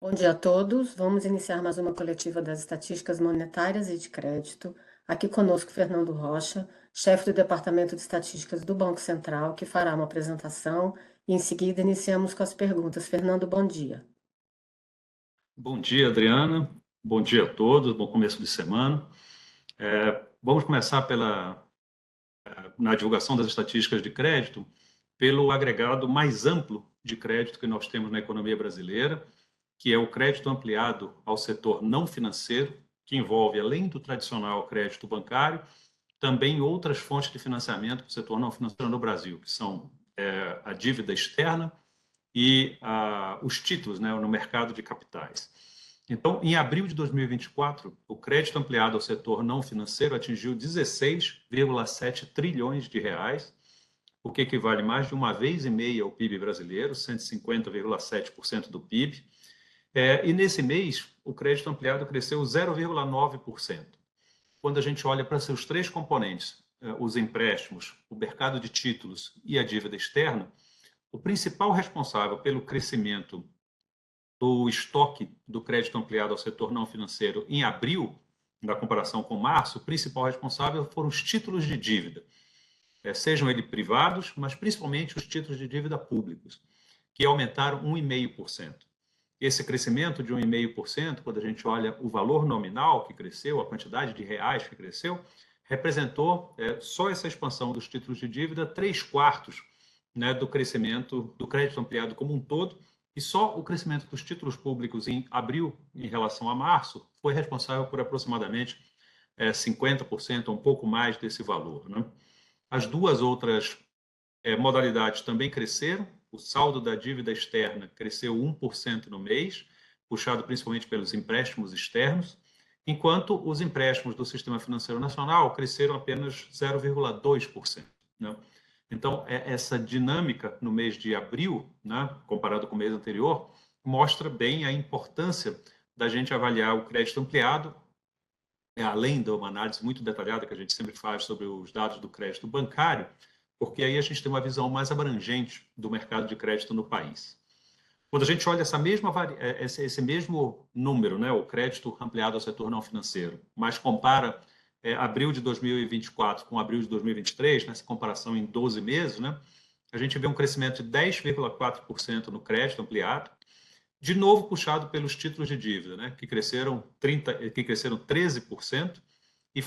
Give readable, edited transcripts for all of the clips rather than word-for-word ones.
Bom dia a todos. Vamos iniciar mais uma coletiva das estatísticas monetárias e de crédito. Aqui conosco Fernando Rocha, chefe do Departamento de Estatísticas do Banco Central, que fará uma apresentação e em seguida iniciamos com as perguntas. Fernando, bom dia. Bom dia, Adriana. Bom dia a todos. Bom começo de semana. Vamos começar na divulgação das estatísticas de crédito, pelo agregado mais amplo de crédito que nós temos na economia brasileira, que é o crédito ampliado ao setor não financeiro, que envolve, além do tradicional crédito bancário, também outras fontes de financiamento para o setor não financeiro no Brasil, que são a dívida externa e os títulos, né, no mercado de capitais. Então, em abril de 2024, o crédito ampliado ao setor não financeiro atingiu 16,7 trilhões de reais, o que equivale mais de uma vez e meia ao PIB brasileiro, 150,7% do PIB. E nesse mês, o crédito ampliado cresceu 0,9%. Quando a gente olha para seus três componentes, os empréstimos, o mercado de títulos e a dívida externa, o principal responsável pelo crescimento do estoque do crédito ampliado ao setor não financeiro em abril, na comparação com março, o principal responsável foram os títulos de dívida, sejam eles privados, mas principalmente os títulos de dívida públicos, que aumentaram 1,5%. Esse crescimento de 1,5%, quando a gente olha o valor nominal que cresceu, a quantidade de reais que cresceu, representou só essa expansão dos títulos de dívida 3/4, né, do crescimento do crédito ampliado como um todo, e só o crescimento dos títulos públicos em abril em relação a março foi responsável por aproximadamente 50%, um pouco mais desse valor, né? As duas outras modalidades também cresceram. O saldo da dívida externa cresceu 1% no mês, puxado principalmente pelos empréstimos externos, enquanto os empréstimos do Sistema Financeiro Nacional cresceram apenas 0,2%, né? Então, essa dinâmica no mês de abril, né, comparado com o mês anterior, mostra bem a importância da gente avaliar o crédito ampliado, além de uma análise muito detalhada que a gente sempre faz sobre os dados do crédito bancário, porque aí a gente tem uma visão mais abrangente do mercado de crédito no país. Quando a gente olha esse mesmo número, né, o crédito ampliado ao setor não financeiro, mas compara abril de 2024 com abril de 2023, nessa comparação em 12 meses, né, a gente vê um crescimento de 10,4% no crédito ampliado, de novo puxado pelos títulos de dívida, né, que cresceram 13% e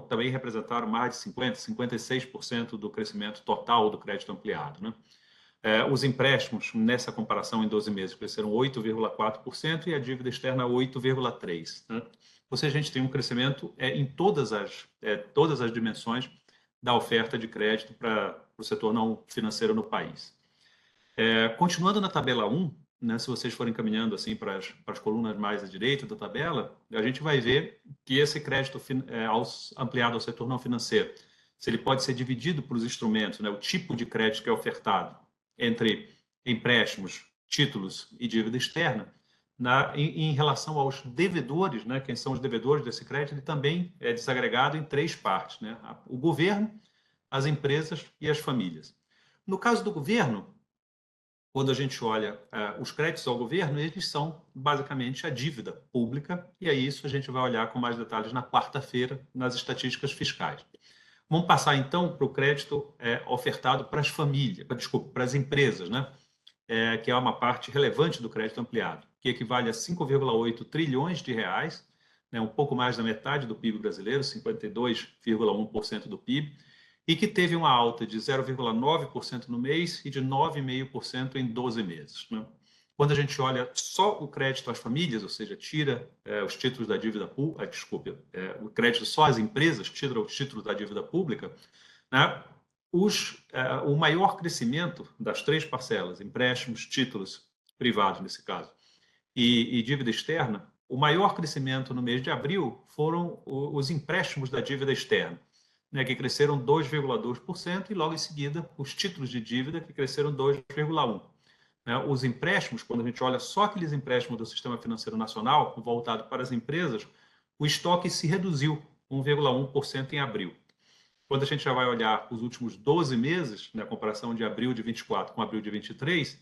também representaram mais de 56% do crescimento total do crédito ampliado, né? Os empréstimos, nessa comparação em 12 meses, cresceram 8,4% e a dívida externa 8,3%, né? Ou seja, a gente tem um crescimento em todas as dimensões da oferta de crédito para o setor não financeiro no país. Continuando na tabela 1, né, se vocês forem caminhando assim para as colunas mais à direita da tabela, a gente vai ver que esse crédito ampliado ao setor não financeiro, se ele pode ser dividido por os instrumentos, né, o tipo de crédito que é ofertado entre empréstimos, títulos e dívida externa, em relação aos devedores, né, quem são os devedores desse crédito, ele também é desagregado em três partes, né, o governo, as empresas e as famílias. No caso do governo, quando a gente olha os créditos ao governo, eles são basicamente a dívida pública, e aí isso a gente vai olhar com mais detalhes na quarta-feira, nas estatísticas fiscais. Vamos passar então para o crédito ofertado para as famílias, desculpa, para as empresas, né? Que é uma parte relevante do crédito ampliado, que equivale a 5,8 trilhões de reais, né, um pouco mais da metade do PIB brasileiro, 52,1% do PIB, e que teve uma alta de 0,9% no mês e de 9,5% em 12 meses, né? Quando a gente olha só o crédito às famílias, ou seja, tira os títulos da dívida pública, o crédito só às empresas, tira os títulos da dívida pública, né? O maior crescimento das três parcelas, empréstimos, títulos privados nesse caso, e dívida externa, o maior crescimento no mês de abril foram os empréstimos da dívida externa, né, que cresceram 2,2%, e logo em seguida os títulos de dívida, que cresceram 2,1%. Né? Os empréstimos, quando a gente olha só aqueles empréstimos do Sistema Financeiro Nacional, voltado para as empresas, o estoque se reduziu 1,1% em abril. Quando a gente já vai olhar os últimos 12 meses, na comparação de abril de 24 com abril de 23,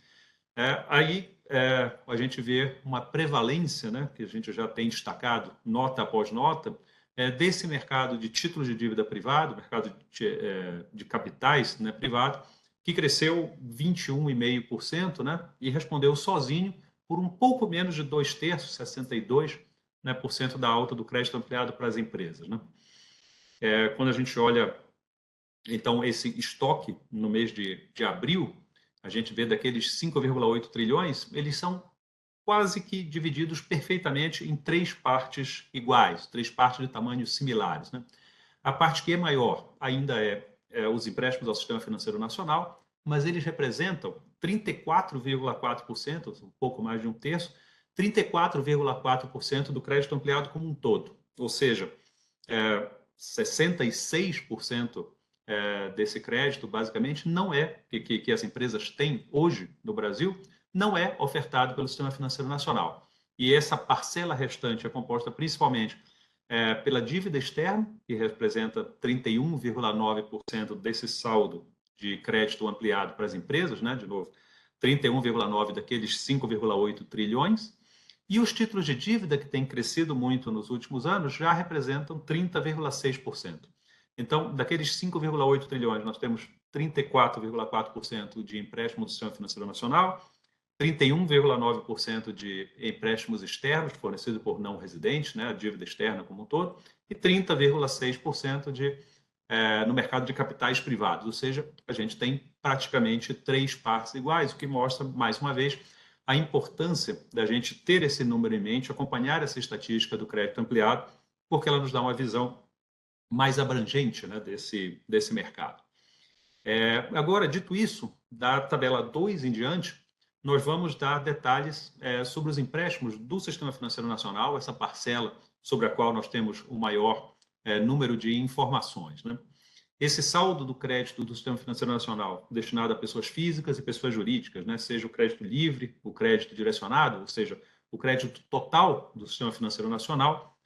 A gente vê uma prevalência, né, que a gente já tem destacado nota após nota, desse mercado de títulos de dívida privado, mercado de capitais, né, privado, que cresceu 21,5%, né, e respondeu sozinho por um pouco menos de 2/3, 62%, né, por cento da alta do crédito ampliado para as empresas. Né? Quando a gente olha, então, esse estoque no mês de abril, a gente vê daqueles 5,8 trilhões, eles são quase que divididos perfeitamente em três partes iguais, três partes de tamanhos similares. Né? A parte que é maior ainda é os empréstimos ao sistema financeiro nacional, mas eles representam 34,4%, um pouco mais de um terço, 34,4% do crédito ampliado como um todo. Ou seja, 66% desse crédito, basicamente, não que as empresas têm hoje no Brasil, não é ofertado pelo Sistema Financeiro Nacional. E essa parcela restante é composta principalmente pela dívida externa, que representa 31,9% desse saldo de crédito ampliado para as empresas, né? De novo, 31,9% daqueles 5,8 trilhões, e os títulos de dívida, que têm crescido muito nos últimos anos, já representam 30,6%. Então, daqueles 5,8 trilhões, nós temos 34,4% de empréstimo do Sistema Financeiro Nacional, 31,9% de empréstimos externos fornecidos por não residentes, né, a dívida externa como um todo, e 30,6% no mercado de capitais privados. Ou seja, a gente tem praticamente três partes iguais, o que mostra, mais uma vez, a importância da gente ter esse número em mente, acompanhar essa estatística do crédito ampliado, porque ela nos dá uma visão mais abrangente, né, desse mercado. Agora, dito isso, da tabela 2 em diante, nós vamos dar detalhes sobre os empréstimos do Sistema Financeiro Nacional, essa parcela sobre a qual nós temos o maior número de informações. Né? Esse saldo do crédito do Sistema Financeiro Nacional destinado a pessoas físicas e pessoas jurídicas, né? Seja o crédito livre, o crédito direcionado, ou seja, o crédito total do Sistema Financeiro Nacional,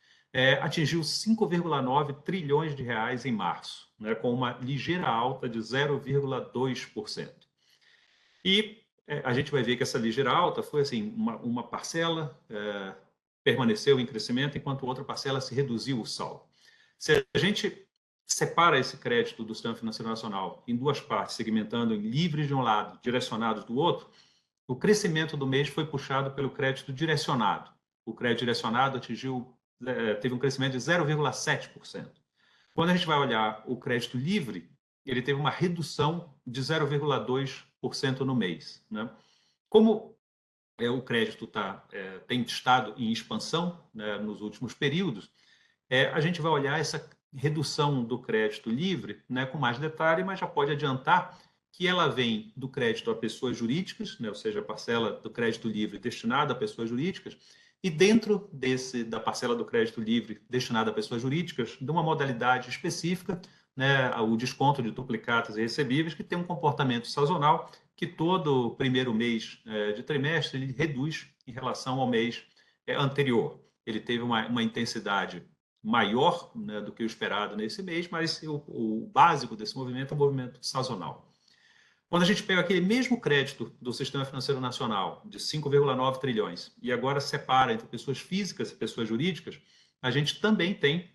atingiu 5,9 trilhões de reais em março, né? Com uma ligeira alta de 0,2%. E a gente vai ver que essa ligeira alta foi assim, uma parcela permaneceu em crescimento, enquanto outra parcela se reduziu o saldo. Se a gente separa esse crédito do Sistema Financeiro Nacional em duas partes, segmentando em livres de um lado, direcionados do outro, o crescimento do mês foi puxado pelo crédito direcionado. O crédito direcionado teve um crescimento de 0,7%. Quando a gente vai olhar o crédito livre, ele teve uma redução de 0,2% no mês. Né? Como o crédito tem estado em expansão, né, nos últimos períodos, a gente vai olhar essa redução do crédito livre, né, com mais detalhe, mas já pode adiantar que ela vem do crédito a pessoas jurídicas, né, ou seja, a parcela do crédito livre destinada a pessoas jurídicas, e dentro da parcela do crédito livre destinada a pessoas jurídicas, de uma modalidade específica, né, o desconto de duplicatas e recebíveis, que tem um comportamento sazonal que todo primeiro mês de trimestre ele reduz em relação ao mês anterior. Ele teve uma intensidade maior, né, do que o esperado nesse mês, mas o básico desse movimento é um movimento sazonal. Quando a gente pega aquele mesmo crédito do Sistema Financeiro Nacional, de 5,9 trilhões, e agora separa entre pessoas físicas e pessoas jurídicas, a gente também tem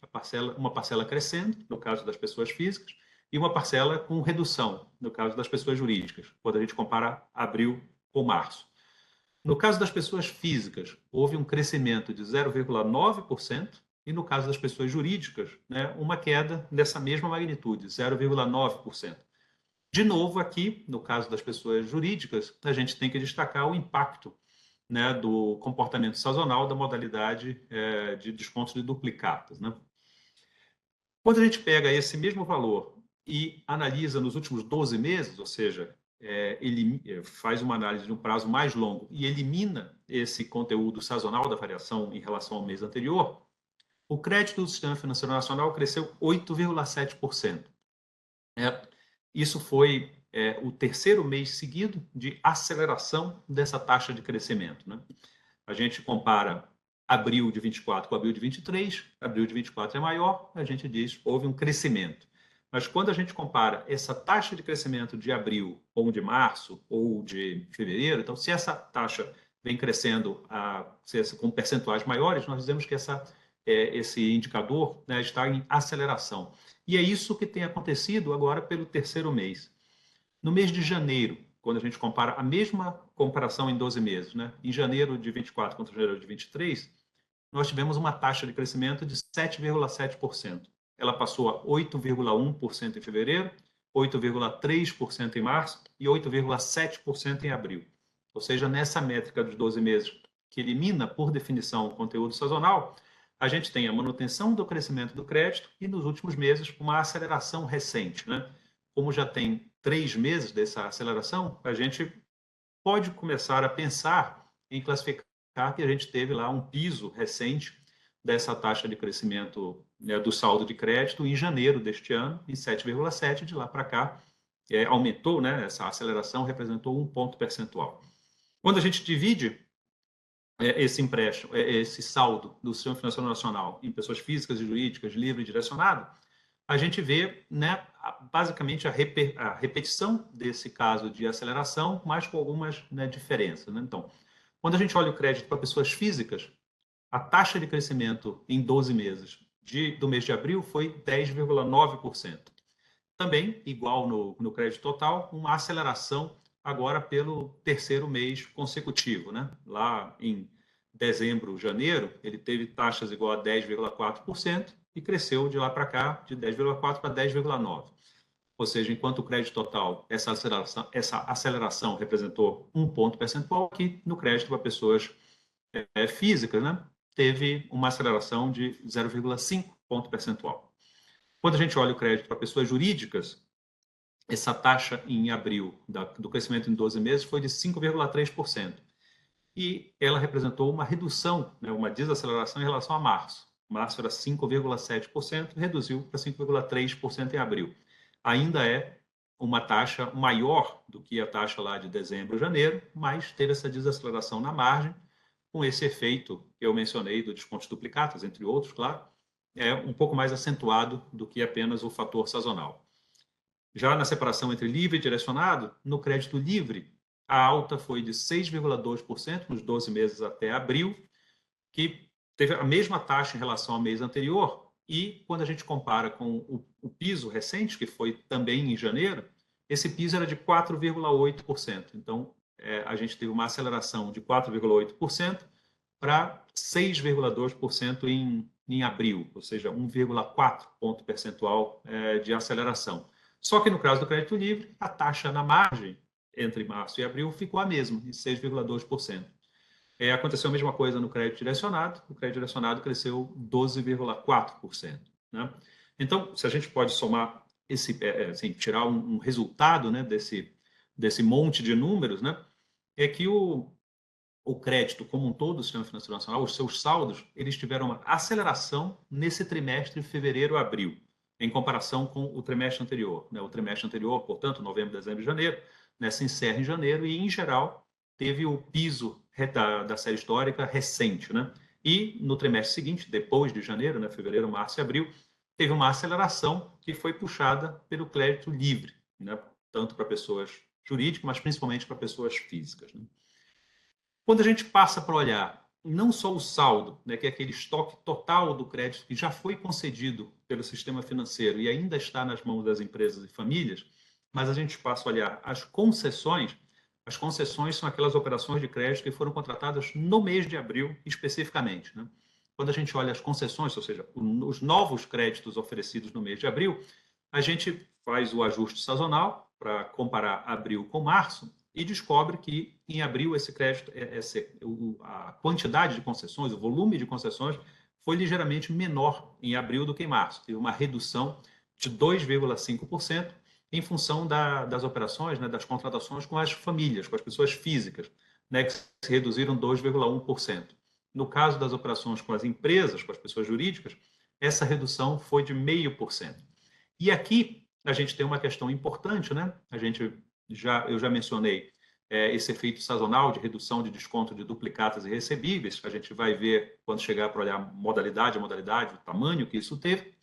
uma parcela crescendo, no caso das pessoas físicas, e uma parcela com redução, no caso das pessoas jurídicas, quando a gente compara abril com março. No caso das pessoas físicas, houve um crescimento de 0,9%, e no caso das pessoas jurídicas, né, uma queda dessa mesma magnitude, 0,9%. De novo, aqui, no caso das pessoas jurídicas, a gente tem que destacar o impacto, né, do comportamento sazonal da modalidade de descontos de duplicatas. Né? Quando a gente pega esse mesmo valor e analisa nos últimos 12 meses, ou seja, ele faz uma análise de um prazo mais longo e elimina esse conteúdo sazonal da variação em relação ao mês anterior, o crédito do Sistema Financeiro Nacional cresceu 8,7%. Isso foi o terceiro mês seguido de aceleração dessa taxa de crescimento. Né? A gente compara abril de 24 com abril de 23, abril de 24 é maior, a gente diz houve um crescimento. Mas quando a gente compara essa taxa de crescimento de abril, ou de março, ou de fevereiro, então, se essa taxa vem crescendo com percentuais maiores, nós dizemos que esse indicador, né, está em aceleração. E é isso que tem acontecido agora pelo terceiro mês. No mês de janeiro, quando a gente compara a mesma comparação em 12 meses, né, em janeiro de 24 contra janeiro de 23, nós tivemos uma taxa de crescimento de 7,7%. Ela passou a 8,1% em fevereiro, 8,3% em março e 8,7% em abril. Ou seja, nessa métrica dos 12 meses, que elimina, por definição, o conteúdo sazonal, a gente tem a manutenção do crescimento do crédito e, nos últimos meses, uma aceleração recente, né? Como já tem 3 meses dessa aceleração, a gente pode começar a pensar em classificar que a gente teve lá um piso recente dessa taxa de crescimento, né, do saldo de crédito em janeiro deste ano, em 7,7%, de lá para cá aumentou, né, essa aceleração representou 1 ponto percentual. Quando a gente divide esse empréstimo, esse saldo do Sistema Financeiro Nacional em pessoas físicas e jurídicas, livre e direcionado, a gente vê, né, basicamente a repetição desse caso de aceleração, mas com algumas, né, diferenças, né? Então, quando a gente olha o crédito para pessoas físicas, a taxa de crescimento em 12 meses do mês de abril foi 10,9%. Também, igual no crédito total, uma aceleração agora pelo terceiro mês consecutivo, né? Lá em dezembro, janeiro, ele teve taxas igual a 10,4% e cresceu de lá para cá de 10,4% para 10,9%. Ou seja, enquanto o crédito total, essa aceleração representou 1 ponto percentual, aqui no crédito para pessoas físicas, né, teve uma aceleração de 0,5 ponto percentual. Quando a gente olha o crédito para pessoas jurídicas, essa taxa em abril do crescimento em 12 meses foi de 5,3%. E ela representou uma redução, né, uma desaceleração em relação a março. Março era 5,7%, reduziu para 5,3% em abril. Ainda é uma taxa maior do que a taxa lá de dezembro e janeiro, mas teve essa desaceleração na margem, com esse efeito que eu mencionei do descontos duplicatas, entre outros, claro, é um pouco mais acentuado do que apenas o fator sazonal. Já na separação entre livre e direcionado, no crédito livre, a alta foi de 6,2% nos 12 meses até abril, que teve a mesma taxa em relação ao mês anterior, e quando a gente compara com o piso recente, que foi também em janeiro, esse piso era de 4,8%. Então, a gente teve uma aceleração de 4,8% para 6,2% em abril, ou seja, 1,4 ponto percentual de aceleração. Só que no caso do crédito livre, a taxa na margem entre março e abril ficou a mesma, em 6,2%. Aconteceu a mesma coisa no crédito direcionado, o crédito direcionado cresceu 12,4%. Né? Então, se a gente pode somar assim, tirar um resultado, né, desse monte de números, né, é que o crédito como um todo do Sistema Financeiro Nacional, os seus saldos, eles tiveram uma aceleração nesse trimestre de fevereiro a abril, em comparação com o trimestre anterior. Né? O trimestre anterior, portanto, novembro, dezembro e janeiro, né, se encerra em janeiro e, em geral, teve o piso da série histórica recente. Né? E no trimestre seguinte, depois de janeiro, né, fevereiro, março e abril, teve uma aceleração que foi puxada pelo crédito livre, né? Tanto para pessoas jurídicas, mas principalmente para pessoas físicas. Né? Quando a gente passa para olhar não só o saldo, né, que é aquele estoque total do crédito que já foi concedido pelo sistema financeiro e ainda está nas mãos das empresas e famílias, mas a gente passa a olhar as concessões. As concessões são aquelas operações de crédito que foram contratadas no mês de abril, especificamente. Né? Quando a gente olha as concessões, ou seja, os novos créditos oferecidos no mês de abril, a gente faz o ajuste sazonal para comparar abril com março e descobre que em abril esse crédito, a quantidade de concessões, o volume de concessões foi ligeiramente menor em abril do que em março. Teve uma redução de 2,5% em função das operações, né, das contratações com as famílias, com as pessoas físicas, né, que se reduziram 2,1%. No caso das operações com as empresas, com as pessoas jurídicas, essa redução foi de 0,5%. E aqui a gente tem uma questão importante, né? Eu já mencionei esse efeito sazonal de redução de desconto de duplicatas e recebíveis. A gente vai ver quando chegar para olhar modalidade a modalidade, o tamanho que isso teve.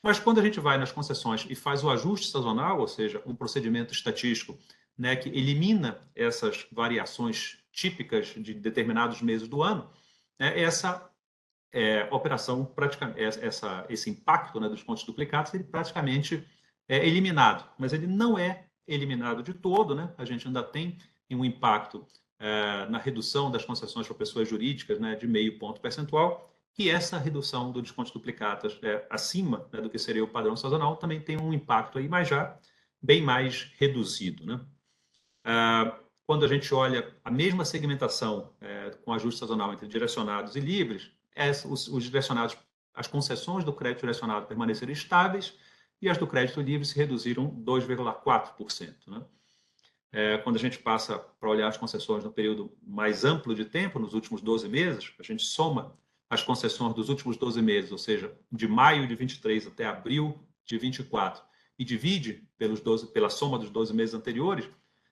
Mas quando a gente vai nas concessões e faz o ajuste sazonal, ou seja, um procedimento estatístico, né, que elimina essas variações típicas de determinados meses do ano, né, essa operação, esse impacto, né, dos pontos duplicados, ele praticamente é eliminado. Mas ele não é eliminado de todo, né? A gente ainda tem um impacto na redução das concessões para pessoas jurídicas, né, de meio ponto percentual, e essa redução do desconto duplicadas acima, né, do que seria o padrão sazonal também tem um impacto aí, mas já bem mais reduzido, né? Quando a gente olha a mesma segmentação com ajuste sazonal entre direcionados e livres, os direcionados, as concessões do crédito direcionado permaneceram estáveis e as do crédito livre se reduziram 2,4%. Né? Quando a gente passa para olhar as concessões no período mais amplo de tempo, nos últimos 12 meses, a gente soma as concessões dos últimos 12 meses, ou seja, de maio de 23 até abril de 24, e divide pela soma dos 12 meses anteriores,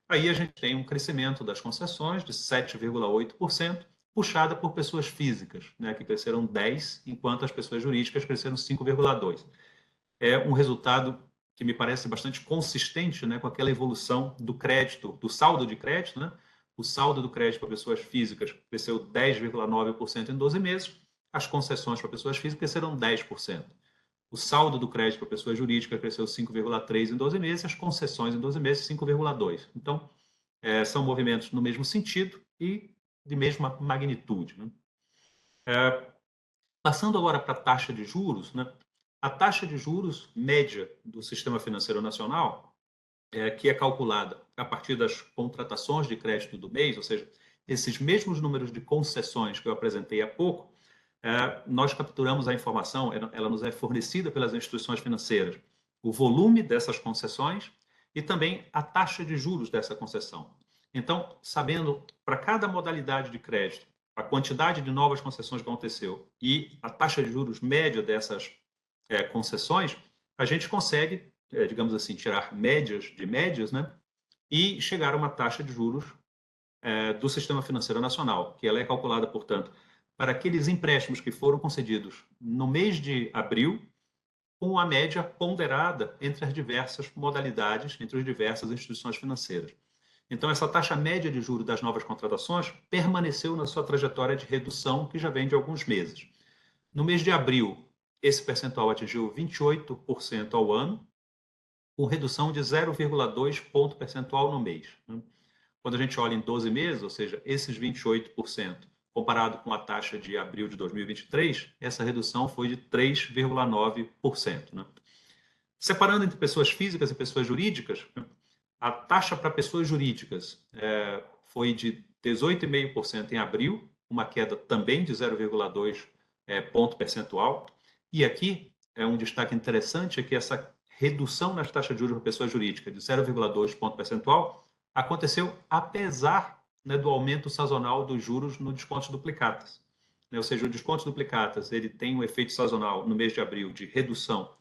aí a gente tem um crescimento das concessões de 7,8%, puxada por pessoas físicas, né, que cresceram 10%, enquanto as pessoas jurídicas cresceram 5,2%. É um resultado que me parece bastante consistente, né, com aquela evolução do crédito, do saldo de crédito. Né? O saldo do crédito para pessoas físicas cresceu 10,9% em 12 meses, as concessões para pessoas físicas cresceram 10%. O saldo do crédito para pessoa jurídica cresceu 5,3% em 12 meses, as concessões em 12 meses 5,2%. Então, são movimentos no mesmo sentido e de mesma magnitude. Né? Passando agora para a taxa de juros, né? A taxa de juros média do Sistema Financeiro Nacional, que é calculada a partir das contratações de crédito do mês, ou seja, esses mesmos números de concessões que eu apresentei há pouco, nós capturamos a informação, ela nos é fornecida pelas instituições financeiras, o volume dessas concessões e também a taxa de juros dessa concessão. Então, sabendo para cada modalidade de crédito, a quantidade de novas concessões que aconteceu e a taxa de juros média dessas concessões, a gente consegue, digamos assim, tirar médias de médias, né? E chegar a uma taxa de juros do Sistema Financeiro Nacional, que ela é calculada, portanto, para aqueles empréstimos que foram concedidos no mês de abril, com a média ponderada entre as diversas modalidades, entre as diversas instituições financeiras. Então, essa taxa média de juros das novas contratações permaneceu na sua trajetória de redução, que já vem de alguns meses. No mês de abril, esse percentual atingiu 28% ao ano, com redução de 0,2 ponto percentual no mês. Quando a gente olha em 12 meses, ou seja, esses 28%, comparado com a taxa de abril de 2023, essa redução foi de 3,9%. Né? Separando entre pessoas físicas e pessoas jurídicas, a taxa para pessoas jurídicas foi de 18,5% em abril, uma queda também de 0,2 ponto percentual. E aqui é um destaque interessante, é que essa redução nas taxas de juros para pessoa jurídica de 0,2 ponto percentual aconteceu apesar, né, do aumento sazonal dos juros no descontos duplicatas. Ou seja, o desconto duplicatas ele tem um efeito sazonal no mês de abril de redução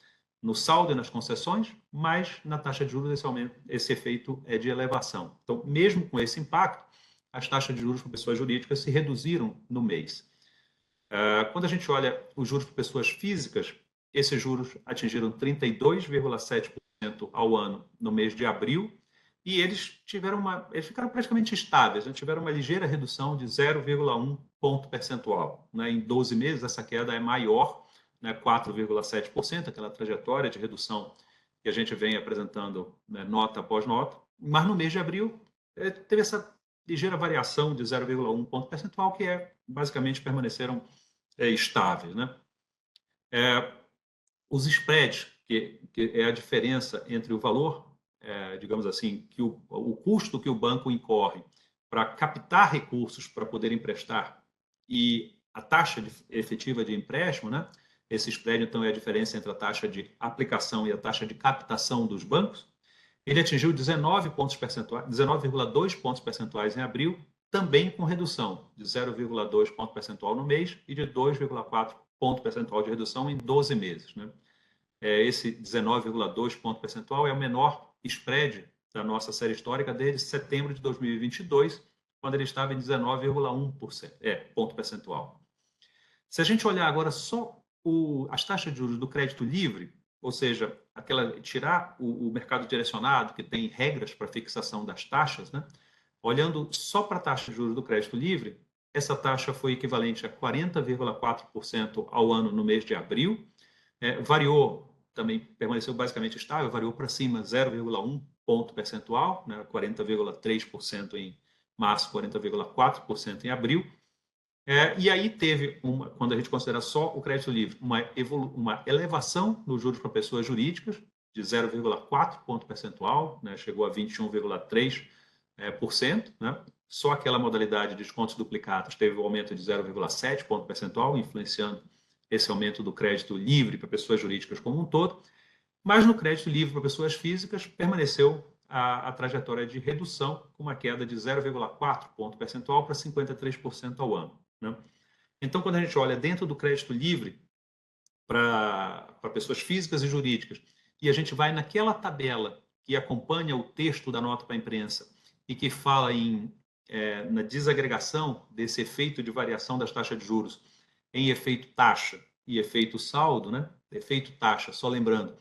no saldo e nas concessões, mas na taxa de juros esse efeito é de elevação. Então, mesmo com esse impacto, as taxas de juros para pessoas jurídicas se reduziram no mês. Quando a gente olha os juros para pessoas físicas, esses juros atingiram 32,7% ao ano no mês de abril, e eles ficaram praticamente estáveis, né? Tiveram uma ligeira redução de 0,1 ponto percentual. Né? Em 12 meses, essa queda é maior, né? 4,7%, aquela trajetória de redução que a gente vem apresentando, né, nota após nota, mas no mês de abril teve essa ligeira variação de 0,1 ponto percentual, que basicamente permaneceram estáveis. Né? Os spreads, que é a diferença entre o valor, digamos assim, que o custo que o banco incorre para captar recursos para poder emprestar e a taxa efetiva de empréstimo, né? Esse spread, então, é a diferença entre a taxa de aplicação e a taxa de captação dos bancos. Ele atingiu 19,2 pontos percentuais em abril, também com redução de 0,2 ponto percentual no mês e de 2,4 ponto percentual de redução em 12 meses. Né? Esse 19,2 ponto percentual é o menor spread da nossa série histórica desde setembro de 2022, quando ele estava em 19,1% ponto percentual. Se a gente olhar agora só as taxas de juros do crédito livre, ou seja, tirar o mercado direcionado, que tem regras para fixação das taxas, né? Olhando só para a taxa de juros do crédito livre, essa taxa foi equivalente a 40,4% ao ano no mês de abril, variou, também permaneceu basicamente estável, variou para cima 0,1 ponto percentual, né, 40,3% em março, 40,4% em abril. E aí teve, quando a gente considera só o crédito livre, uma elevação nos juros para pessoas jurídicas de 0,4 ponto percentual, né, chegou a 21,3%, né? Só aquela modalidade de descontos duplicados teve um aumento de 0,7 ponto percentual, influenciando esse aumento do crédito livre para pessoas jurídicas como um todo. Mas no crédito livre para pessoas físicas permaneceu a trajetória de redução, com uma queda de 0,4 ponto percentual para 53% ao ano, né? Então, quando a gente olha dentro do crédito livre para pessoas físicas e jurídicas, e a gente vai naquela tabela que acompanha o texto da nota para a imprensa e que fala na desagregação desse efeito de variação das taxas de juros em efeito taxa e efeito saldo, né? Efeito taxa, só lembrando,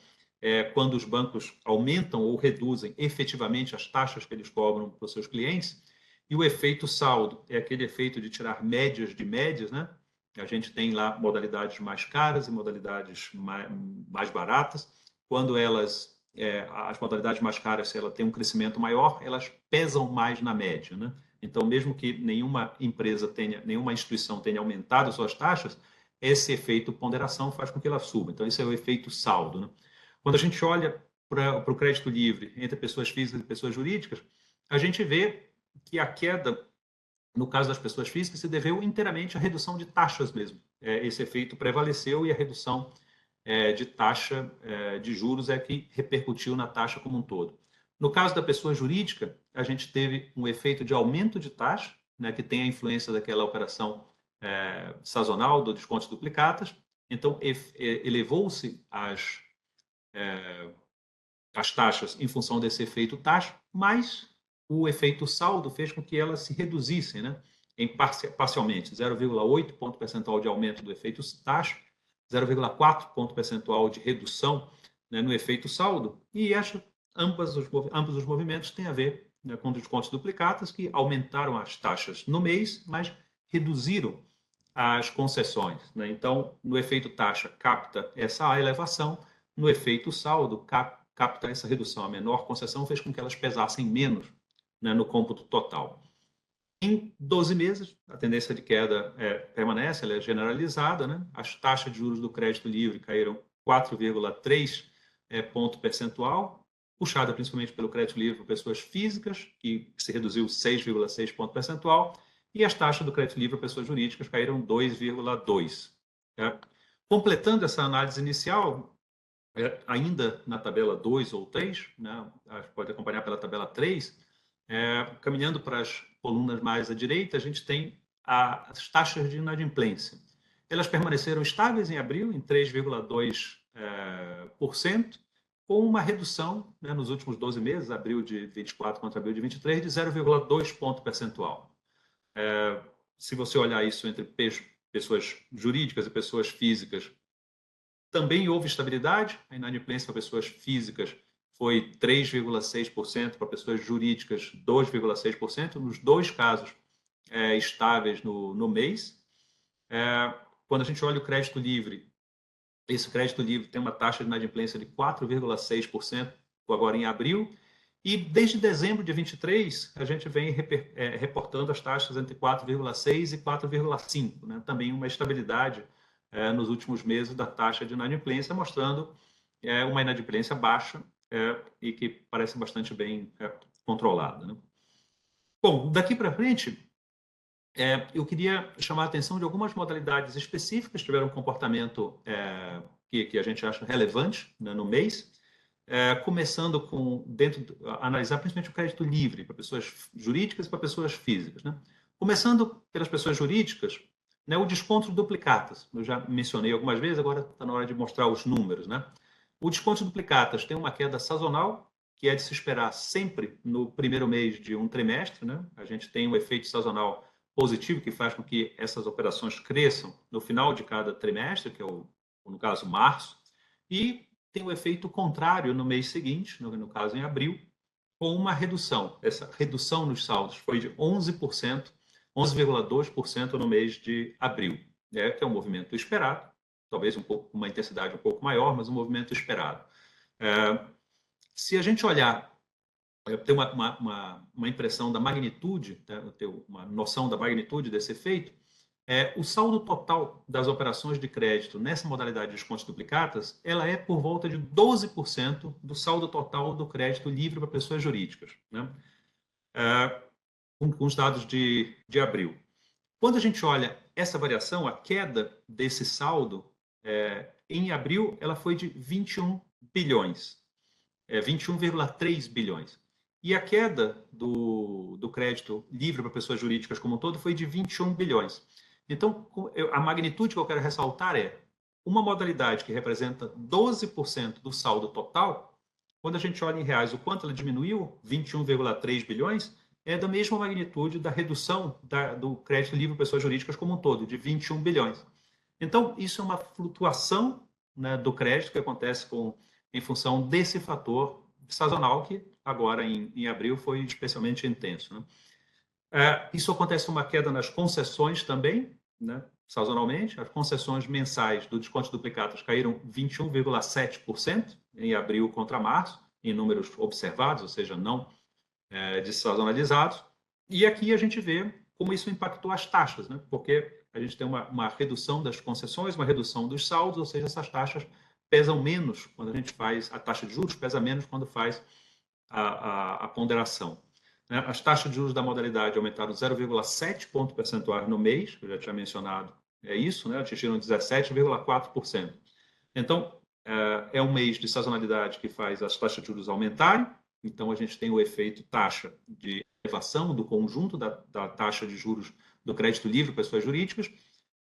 quando os bancos aumentam ou reduzem efetivamente as taxas que eles cobram para os seus clientes, e o efeito saldo é aquele efeito de tirar médias de médias, né? A gente tem lá modalidades mais caras e modalidades mais baratas. Quando as modalidades mais caras, se ela tem um crescimento maior, elas pesam mais na média, né? Então, mesmo que nenhuma instituição tenha aumentado suas taxas, esse efeito ponderação faz com que ela suba. Então, esse é o efeito saldo, né? Quando a gente olha para o crédito livre entre pessoas físicas e pessoas jurídicas, a gente vê que a queda, no caso das pessoas físicas, se deveu inteiramente à redução de taxas mesmo. Esse efeito prevaleceu e a redução de taxa de juros é que repercutiu na taxa como um todo. No caso da pessoa jurídica, a gente teve um efeito de aumento de taxa, né, que tem a influência daquela operação sazonal do descontos duplicatas. Então, elevou-se as taxas em função desse efeito taxa, mas o efeito saldo fez com que elas se reduzissem, né, parcialmente, 0,8 ponto percentual de aumento do efeito taxa, 0,4 ponto percentual de redução, né, no efeito saldo, e ambos os movimentos têm a ver, né, com descontos duplicatas, que aumentaram as taxas no mês, mas reduziram as concessões, né? Então, no efeito taxa, capta essa elevação, no efeito saldo, capta essa redução. A menor concessão fez com que elas pesassem menos, né, no cômputo total. Em 12 meses, a tendência de queda permanece, ela é generalizada, né? As taxas de juros do crédito livre caíram 4,3 ponto percentual, puxada principalmente pelo crédito livre para pessoas físicas, que se reduziu 6,6 ponto percentual, e as taxas do crédito livre para pessoas jurídicas caíram 2,2. Completando essa análise inicial, ainda na tabela 2 ou 3, né? Pode acompanhar pela tabela 3, caminhando para as colunas mais à direita, a gente tem as taxas de inadimplência. Elas permaneceram estáveis em abril, em 3,2%, com uma redução, né, nos últimos 12 meses, abril de 24 contra abril de 23, de 0,2 ponto percentual. Se você olhar isso entre pessoas jurídicas e pessoas físicas, também houve estabilidade. A inadimplência para pessoas físicas foi 3,6%, para pessoas jurídicas 2,6%, nos dois casos estáveis no mês. Quando a gente olha o crédito livre, esse crédito livre tem uma taxa de inadimplência de 4,6% agora em abril, e desde dezembro de 23 a gente vem reportando as taxas entre 4,6 e 4,5, né? Também uma estabilidade nos últimos meses da taxa de inadimplência, mostrando uma inadimplência baixa e que parece bastante bem controlada, né? Bom, daqui para frente, eu queria chamar a atenção de algumas modalidades específicas que tiveram um comportamento que a gente acha relevante, né, no mês, começando analisar principalmente o crédito livre para pessoas jurídicas e para pessoas físicas, né? Começando pelas pessoas jurídicas, né, o desconto de duplicatas. Eu já mencionei algumas vezes, agora está na hora de mostrar os números, né? O desconto de duplicatas tem uma queda sazonal, que é de se esperar sempre no primeiro mês de um trimestre, né? A gente tem um efeito sazonal positivo que faz com que essas operações cresçam no final de cada trimestre, que é no caso, março, e tem o efeito contrário no mês seguinte, no caso em abril, com uma redução. Essa redução nos saldos foi de 11%, 11,2% no mês de abril, né, que é um movimento esperado, talvez uma intensidade um pouco maior, mas um movimento esperado. Se a gente olhar, ter uma impressão da magnitude, né, ter uma noção da magnitude desse efeito, o saldo total das operações de crédito nessa modalidade de descontos duplicatas, ela é por volta de 12% do saldo total do crédito livre para pessoas jurídicas, né? Com os dados de abril. Quando a gente olha essa variação, a queda desse saldo, em abril, ela foi de 21 bilhões, 21,3 bilhões. E a queda do crédito livre para pessoas jurídicas como um todo foi de 21 bilhões. Então, a magnitude que eu quero ressaltar é uma modalidade que representa 12% do saldo total, quando a gente olha em reais o quanto ela diminuiu, 21,3 bilhões, é da mesma magnitude da redução do crédito livre para pessoas jurídicas como um todo, de 21 bilhões. Então, isso é uma flutuação, né, do crédito que acontece em função desse fator sazonal que agora em abril foi especialmente intenso, né? Isso acontece uma queda nas concessões também, né, sazonalmente. As concessões mensais do desconto duplicatas caíram 21,7% em abril contra março, em números observados, ou seja, não dessazonalizados. E aqui a gente vê como isso impactou as taxas, né? Porque a gente tem uma redução das concessões, uma redução dos saldos, ou seja, essas taxas pesam menos quando a gente faz a taxa de juros, pesa menos quando faz a ponderação. As taxas de juros da modalidade aumentaram 0,7 ponto percentuais no mês, que eu já tinha mencionado, isso, né? Atingiram 17,4%. Então, é um mês de sazonalidade que faz as taxas de juros aumentarem, então a gente tem o efeito taxa de elevação do conjunto da taxa de juros do crédito livre para pessoas jurídicas,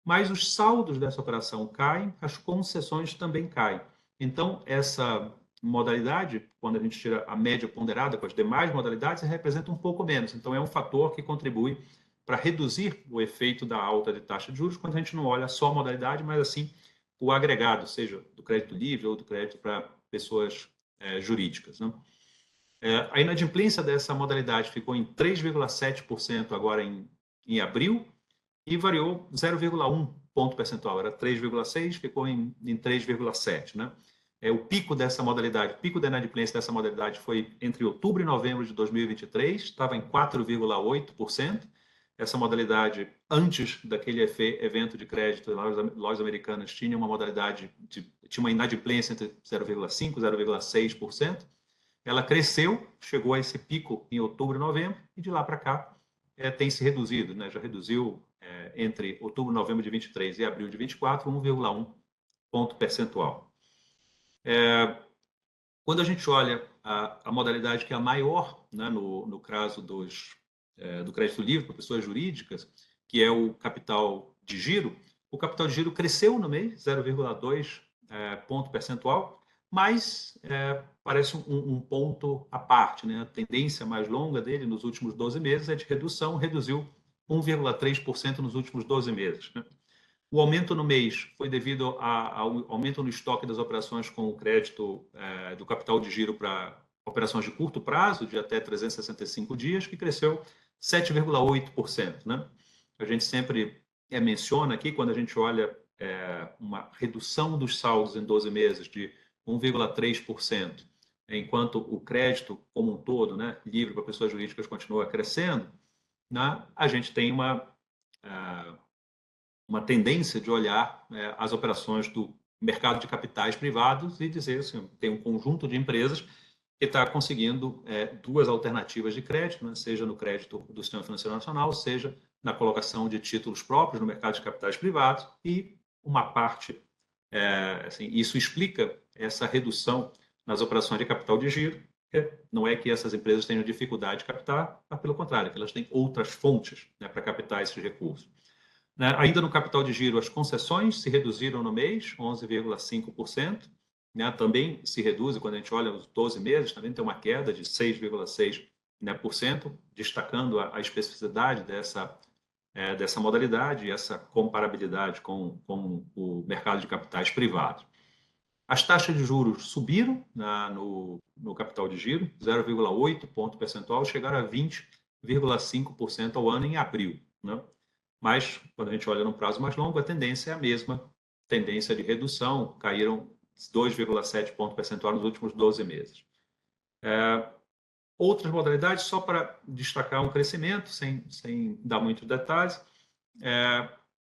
mas os saldos dessa operação caem, as concessões também caem. Então, essa modalidade, quando a gente tira a média ponderada com as demais modalidades, representa um pouco menos. Então, é um fator que contribui para reduzir o efeito da alta de taxa de juros, quando a gente não olha só a modalidade, mas assim o agregado, seja do crédito livre ou do crédito para pessoas jurídicas, né? A inadimplência dessa modalidade ficou em 3,7% agora em abril e variou 0,1 ponto percentual. Era 3,6, ficou em 3,7, né? O pico dessa modalidade, o pico da inadimplência dessa modalidade foi entre outubro e novembro de 2023, estava em 4,8%. Essa modalidade, antes daquele evento de crédito, lojas americanas tinha uma modalidade, tinha uma inadimplência entre 0,5% e 0,6%. Ela cresceu, chegou a esse pico em outubro e novembro, e de lá para cá tem se reduzido, né? Já reduziu entre outubro e novembro de 23 e abril de 24, 1,1 ponto percentual. Quando a gente olha a modalidade que é a maior, né, no caso do crédito livre para pessoas jurídicas, que é o capital de giro, o capital de giro cresceu no mês, 0,2 ponto percentual, mas parece um ponto à parte, né? A tendência mais longa dele nos últimos 12 meses é de redução, reduziu 1,3% nos últimos 12 meses, né? O aumento no mês foi devido ao aumento no estoque das operações com o crédito do capital de giro para operações de curto prazo, de até 365 dias, que cresceu 7,8%, né? A gente sempre menciona aqui, quando a gente olha uma redução dos saldos em 12 meses de 1,3%, enquanto o crédito como um todo, né, livre para pessoas jurídicas, continua crescendo, né, a gente tem uma tendência de olhar as operações do mercado de capitais privados e dizer assim, tem um conjunto de empresas que está conseguindo duas alternativas de crédito, né, seja no crédito do Sistema Financeiro Nacional, seja na colocação de títulos próprios no mercado de capitais privados, e uma parte, assim, isso explica essa redução nas operações de capital de giro. Não é que essas empresas tenham dificuldade de captar, mas pelo contrário, que elas têm outras fontes, né, para captar esses recursos. Ainda no capital de giro, as concessões se reduziram no mês, 11,5%. Né? Também se reduz, quando a gente olha os 12 meses, também tem uma queda de 6,6%, né, destacando a especificidade dessa modalidade e essa comparabilidade com o mercado de capitais privados. As taxas de juros subiram no capital de giro, 0,8 ponto percentual, chegaram a 20,5% ao ano em abril, né? Mas, quando a gente olha no prazo mais longo, a tendência é a mesma, tendência de redução, caíram 2,7 ponto percentual nos últimos 12 meses. Outras modalidades, só para destacar um crescimento, sem dar muitos detalhes,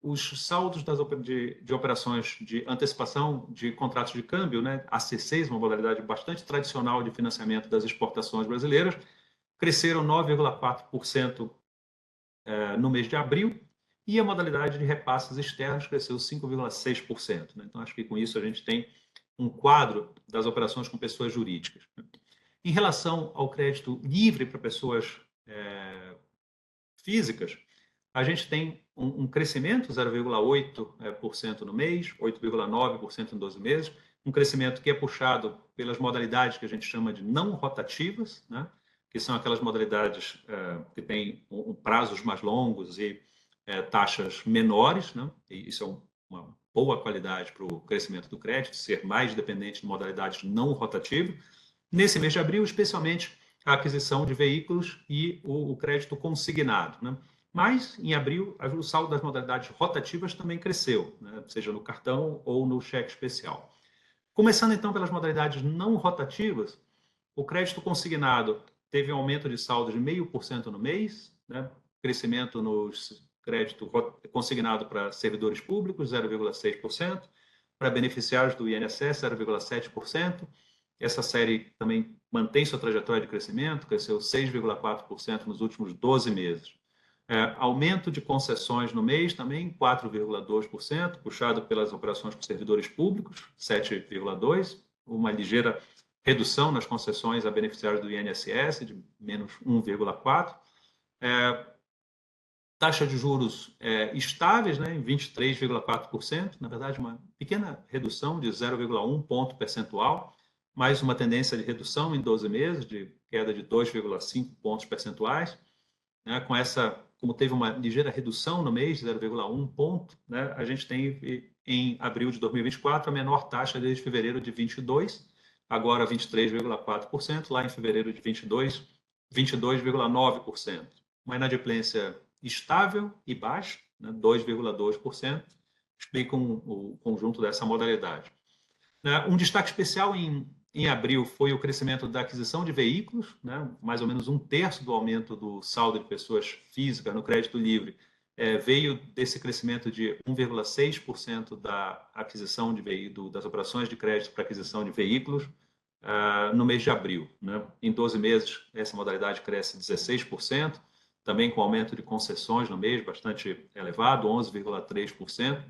os saldos de operações de antecipação de contratos de câmbio, né, AC6, uma modalidade bastante tradicional de financiamento das exportações brasileiras, cresceram 9,4% no mês de abril, e a modalidade de repasses externos cresceu 5,6%. Né? Então, acho que com isso a gente tem um quadro das operações com pessoas jurídicas. Em relação ao crédito livre para pessoas físicas, a gente tem um crescimento, 0,8% no mês, 8,9% em 12 meses, um crescimento que é puxado pelas modalidades que a gente chama de não rotativas, né? Que são aquelas modalidades que têm prazos mais longos e taxas menores, né? E isso é uma boa qualidade para o crescimento do crédito, ser mais dependente de modalidades não rotativas. Nesse mês de abril, especialmente a aquisição de veículos e o crédito consignado, né? Mas, em abril, o saldo das modalidades rotativas também cresceu, né? Seja no cartão ou no cheque especial. Começando, então, pelas modalidades não rotativas, o crédito consignado teve um aumento de saldo de 0,5% no mês, né? Crescimento no crédito consignado para servidores públicos, 0,6%, para beneficiários do INSS, 0,7%. Essa série também mantém sua trajetória de crescimento, cresceu 6,4% nos últimos 12 meses. Aumento de concessões no mês também, 4,2%, puxado pelas operações com servidores públicos, 7,2%, uma ligeira redução nas concessões a beneficiários do INSS, de menos 1,4%. Taxa de juros estáveis, né, em 23,4%, na verdade, uma pequena redução de 0,1 ponto percentual, mais uma tendência de redução em 12 meses, de queda de 2,5 pontos percentuais. Né, como teve uma ligeira redução no mês, 0,1 ponto, né, a gente tem em abril de 2024 a menor taxa desde fevereiro de 22, agora 23,4%, lá em fevereiro de 22, 22,9%. Uma inadimplência estável e baixa, né, 2,2%, explicam o conjunto dessa modalidade. Um destaque especial em abril foi o crescimento da aquisição de veículos, né? Mais ou menos 1/3 do aumento do saldo de pessoas físicas no crédito livre veio desse crescimento de 1,6% da aquisição das operações de crédito para aquisição de veículos no mês de abril. Né? Em 12 meses, essa modalidade cresce 16%, também com aumento de concessões no mês bastante elevado, 11,3%.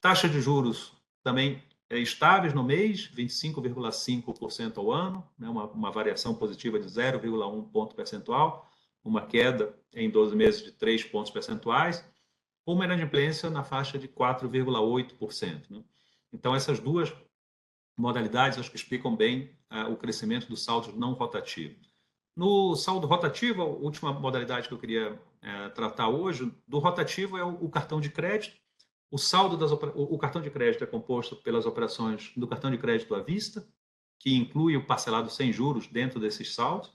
Taxa de juros também estáveis no mês, 25,5% ao ano, né? uma variação positiva de 0,1 ponto percentual, uma queda em 12 meses de 3 pontos percentuais, uma inadimplência na faixa de 4,8%. Né? Então, essas duas modalidades acho que explicam bem o crescimento do saldo não rotativo. No saldo rotativo, a última modalidade que eu queria tratar hoje, do rotativo é o cartão de crédito. O saldo o cartão de crédito é composto pelas operações do cartão de crédito à vista, que inclui o parcelado sem juros dentro desses saldos,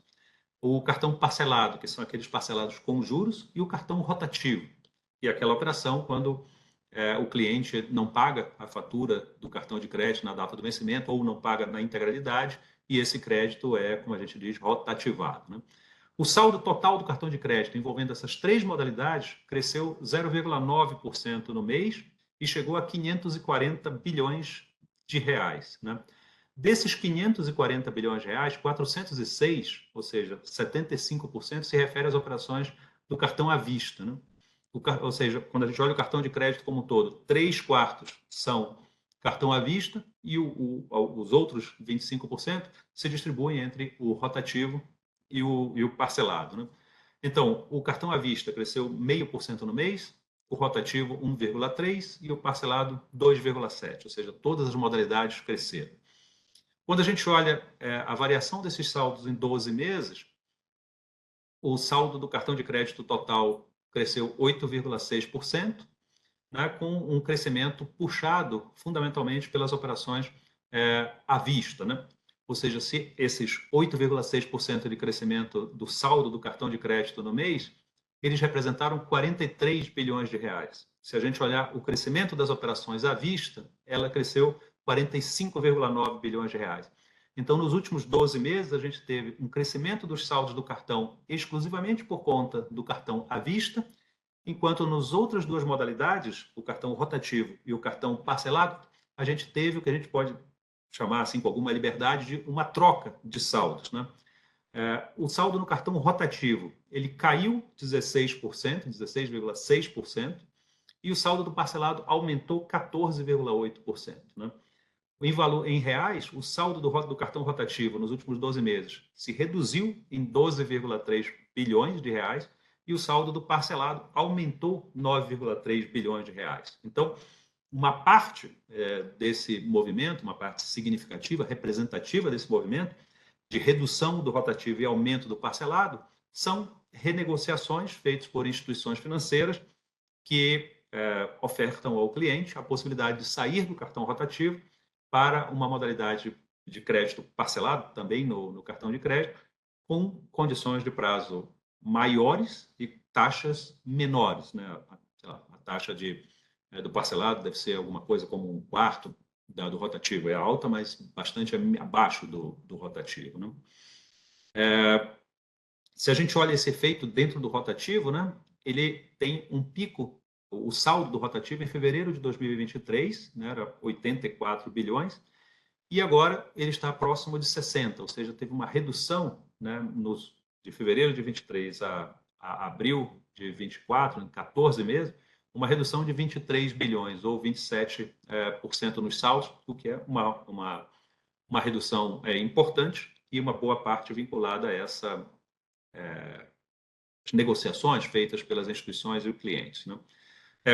o cartão parcelado, que são aqueles parcelados com juros, e o cartão rotativo, que é aquela operação quando o cliente não paga a fatura do cartão de crédito na data do vencimento ou não paga na integralidade, e esse crédito é, como a gente diz, rotativado. Né? O saldo total do cartão de crédito envolvendo essas três modalidades cresceu 0,9% no mês e chegou a 540 bilhões de reais. Né? Desses 540 bilhões de reais, 406, ou seja, 75%, se refere às operações do cartão à vista. Né? Ou seja, quando a gente olha o cartão de crédito como um todo, 3/4 são cartão à vista e os outros 25% se distribuem entre o rotativo e o parcelado. Né? Então, o cartão à vista cresceu 0,5% no mês, o rotativo 1,3% e o parcelado 2,7%, ou seja, todas as modalidades cresceram. Quando a gente olha a variação desses saldos em 12 meses, o saldo do cartão de crédito total cresceu 8,6%, né, com um crescimento puxado fundamentalmente pelas operações à vista, né? Ou seja, se esses 8,6% de crescimento do saldo do cartão de crédito no mês, eles representaram 43 bilhões de reais. Se a gente olhar o crescimento das operações à vista, ela cresceu 45,9 bilhões de reais. Então, nos últimos 12 meses, a gente teve um crescimento dos saldos do cartão exclusivamente por conta do cartão à vista, enquanto nas outras duas modalidades, o cartão rotativo e o cartão parcelado, a gente teve o que a gente pode chamar assim com alguma liberdade de uma troca de saldos, né? O saldo no cartão rotativo ele caiu 16%, 16,6%, e o saldo do parcelado aumentou 14,8%, né? Em reais, o saldo do cartão rotativo nos últimos 12 meses se reduziu em 12,3 bilhões de reais e o saldo do parcelado aumentou 9,3 bilhões de reais. Então, uma parte desse movimento, uma parte significativa, representativa desse movimento, de redução do rotativo e aumento do parcelado, são renegociações feitas por instituições financeiras que ofertam ao cliente a possibilidade de sair do cartão rotativo para uma modalidade de crédito parcelado, também no cartão de crédito, com condições de prazo maiores e taxas menores, né? A taxa do parcelado deve ser alguma coisa como um quarto do rotativo. É alta, mas bastante abaixo do rotativo, né? Se a gente olha esse efeito dentro do rotativo, né, ele tem um pico, o saldo do rotativo em fevereiro de 2023, né, era 84 bilhões, e agora ele está próximo de 60, ou seja, teve uma redução, né, de fevereiro de 23 a abril de 24, em 14 meses, uma redução de 23 bilhões, ou 27% nos saldos, o que é uma redução importante e uma boa parte vinculada a essa negociações feitas pelas instituições e os clientes, né?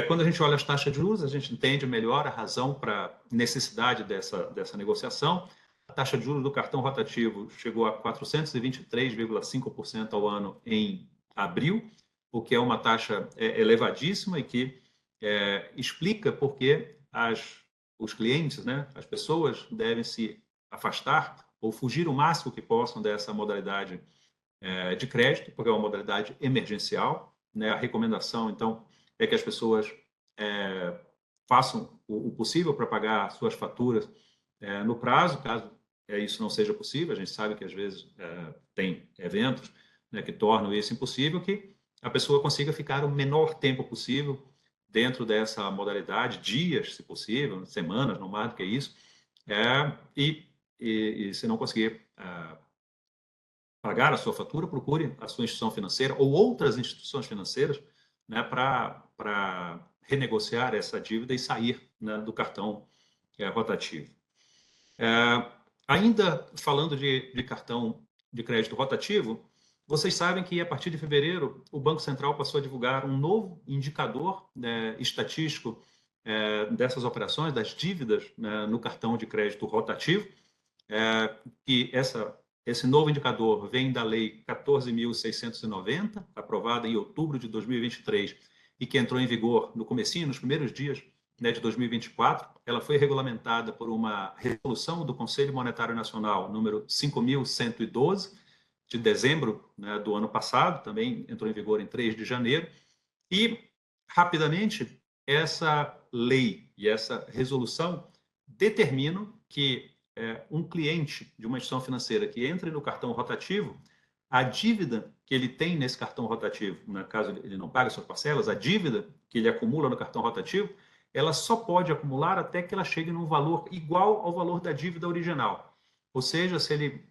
Quando a gente olha as taxas de juros, a gente entende melhor a razão para a necessidade dessa negociação. A taxa de juros do cartão rotativo chegou a 423,5% ao ano em abril, o que é uma taxa elevadíssima e que explica por que os clientes, né, as pessoas devem se afastar ou fugir o máximo que possam dessa modalidade de crédito, porque é uma modalidade emergencial, né? A recomendação, então, é que as pessoas façam o possível para pagar suas faturas no prazo. Caso isso não seja possível, a gente sabe que às vezes tem eventos, né, que tornam isso impossível, que a pessoa consiga ficar o menor tempo possível dentro dessa modalidade, dias, se possível, semanas, não mais do que isso, e se não conseguir pagar a sua fatura, procure a sua instituição financeira ou outras instituições financeiras, né, para renegociar essa dívida e sair, né, do cartão rotativo. Ainda falando de cartão de crédito rotativo, vocês sabem que a partir de fevereiro o Banco Central passou a divulgar um novo indicador estatístico dessas operações, das dívidas, né, no cartão de crédito rotativo, que esse novo indicador vem da Lei 14.690, aprovada em outubro de 2023 e que entrou em vigor no comecinho, nos primeiros dias, né, de 2024. Ela foi regulamentada por uma resolução do Conselho Monetário Nacional, número 5.112, de dezembro, né, do ano passado, também entrou em vigor em 3 de janeiro. E, rapidamente, essa lei e essa resolução determinam que um cliente de uma instituição financeira que entre no cartão rotativo, a dívida que ele tem nesse cartão rotativo, no caso ele não paga suas parcelas, a dívida que ele acumula no cartão rotativo, ela só pode acumular até que ela chegue num valor igual ao valor da dívida original. Ou seja, se ele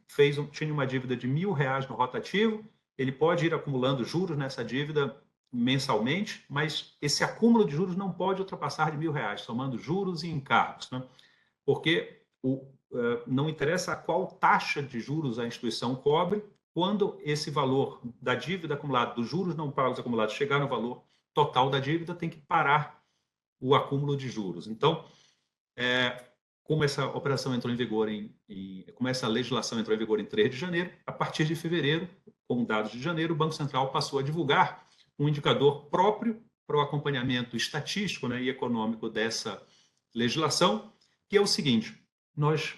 tinha uma dívida de R$1.000 no rotativo, ele pode ir acumulando juros nessa dívida mensalmente, mas esse acúmulo de juros não pode ultrapassar de R$1.000, somando juros e encargos, né? Porque não interessa a qual taxa de juros a instituição cobre, quando esse valor da dívida acumulada, dos juros não pagos acumulados, chegar no valor total da dívida, tem que parar o acúmulo de juros. Então, como essa operação entrou em vigor como essa legislação entrou em vigor em 3 de janeiro, a partir de fevereiro, com dados de janeiro, o Banco Central passou a divulgar um indicador próprio para o acompanhamento estatístico, né, e econômico dessa legislação, que é o seguinte: nós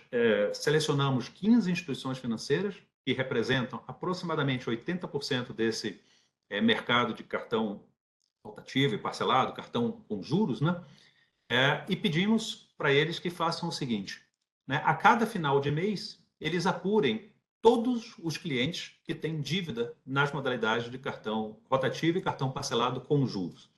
selecionamos 15 instituições financeiras que representam aproximadamente 80% desse mercado de cartão rotativo e parcelado, cartão com juros, né? E pedimos para eles que façam o seguinte, né? A cada final de mês, eles apurem todos os clientes que têm dívida nas modalidades de cartão rotativo e cartão parcelado com juros.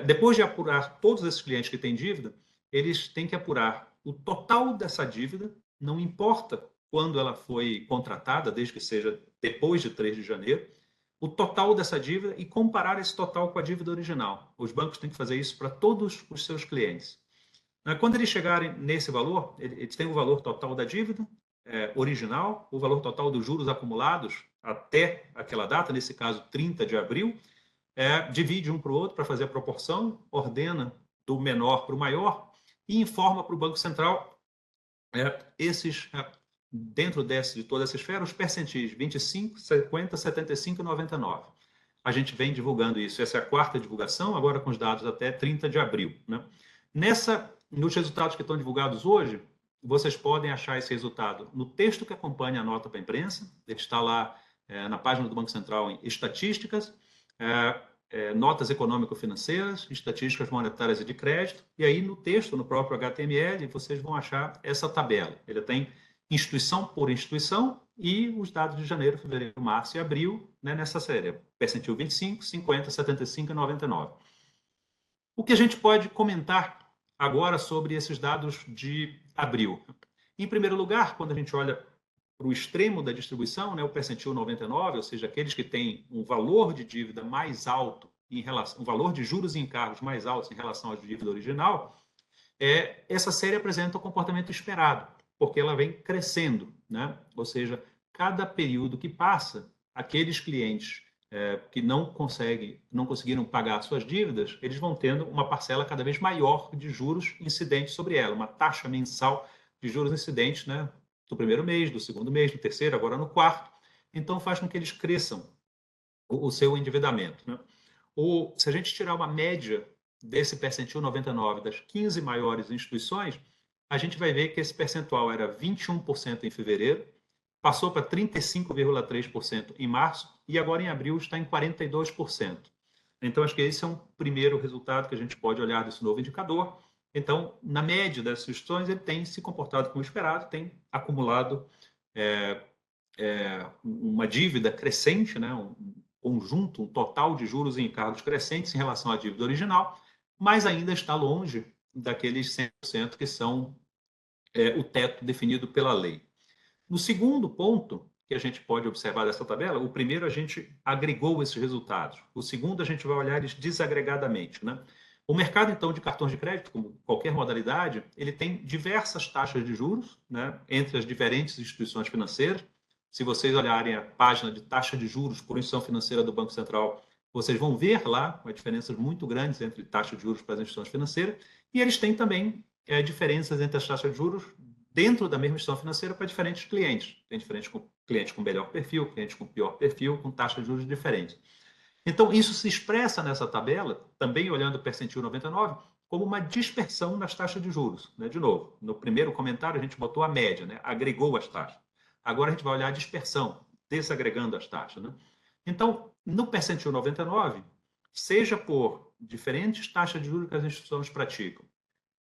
Depois de apurar todos esses clientes que têm dívida, eles têm que apurar o total dessa dívida, não importa quando ela foi contratada, desde que seja depois de 3 de janeiro, o total dessa dívida e comparar esse total com a dívida original. Os bancos têm que fazer isso para todos os seus clientes. Quando eles chegarem nesse valor, eles têm o valor total da dívida original, o valor total dos juros acumulados até aquela data, nesse caso 30 de abril, divide um para o outro para fazer a proporção, ordena do menor para o maior e informa para o Banco Central dentro de toda essa esfera, os percentis 25, 50, 75 e 99. A gente vem divulgando isso. Essa é a quarta divulgação, agora com os dados até 30 de abril. Né? Nos resultados que estão divulgados hoje, vocês podem achar esse resultado no texto que acompanha a nota para a imprensa. Ele está lá na página do Banco Central em estatísticas, notas econômico-financeiras, estatísticas monetárias e de crédito, e aí no texto, no próprio HTML, vocês vão achar essa tabela. Ele tem instituição por instituição e os dados de janeiro, fevereiro, março e abril, né, nessa série, percentil 25, 50, 75 e 99. O que a gente pode comentar agora sobre esses dados de abril? Em primeiro lugar, quando a gente olha para o extremo da distribuição, né, o percentil 99, ou seja, aqueles que têm um valor de dívida mais alto, um valor de juros e encargos mais altos em relação à dívida original, essa série apresenta o comportamento esperado, porque ela vem crescendo, né? Ou seja, cada período que passa, aqueles clientes que não conseguiram pagar suas dívidas, eles vão tendo uma parcela cada vez maior de juros incidentes sobre ela, uma taxa mensal de juros incidentes, né? Do primeiro mês, do segundo mês, do terceiro, agora no quarto. Então, faz com que eles cresçam o seu endividamento, né? Se a gente tirar uma média desse percentil 99 das 15 maiores instituições, a gente vai ver que esse percentual era 21% em fevereiro, passou para 35,3% em março e agora em abril está em 42%. Então, acho que esse é um primeiro resultado que a gente pode olhar desse novo indicador. Então, na média dessas instituições, ele tem se comportado como esperado, tem acumulado uma dívida crescente, né? Um conjunto, um total de juros e encargos crescentes em relação à dívida original, mas ainda está longe daqueles 100% que são o teto definido pela lei. No segundo ponto que a gente pode observar dessa tabela, o primeiro a gente agregou esses resultados, o segundo a gente vai olhar eles desagregadamente, né? O mercado, então, de cartões de crédito, como qualquer modalidade, ele tem diversas taxas de juros, né, entre as diferentes instituições financeiras. Se vocês olharem a página de taxa de juros por instituição financeira do Banco Central, vocês vão ver lá diferenças muito grandes entre taxa de juros para as instituições financeiras, e eles têm também diferenças entre as taxas de juros dentro da mesma instituição financeira para diferentes clientes. Tem diferentes clientes com melhor perfil, clientes com pior perfil, com taxas de juros diferentes. Então, isso se expressa nessa tabela, também olhando o percentil 99, como uma dispersão nas taxas de juros. Né? De novo, no primeiro comentário a gente botou a média, né? Agregou as taxas. Agora a gente vai olhar a dispersão, desagregando as taxas. Né? Então, no percentil 99, seja por diferentes taxas de juros que as instituições praticam,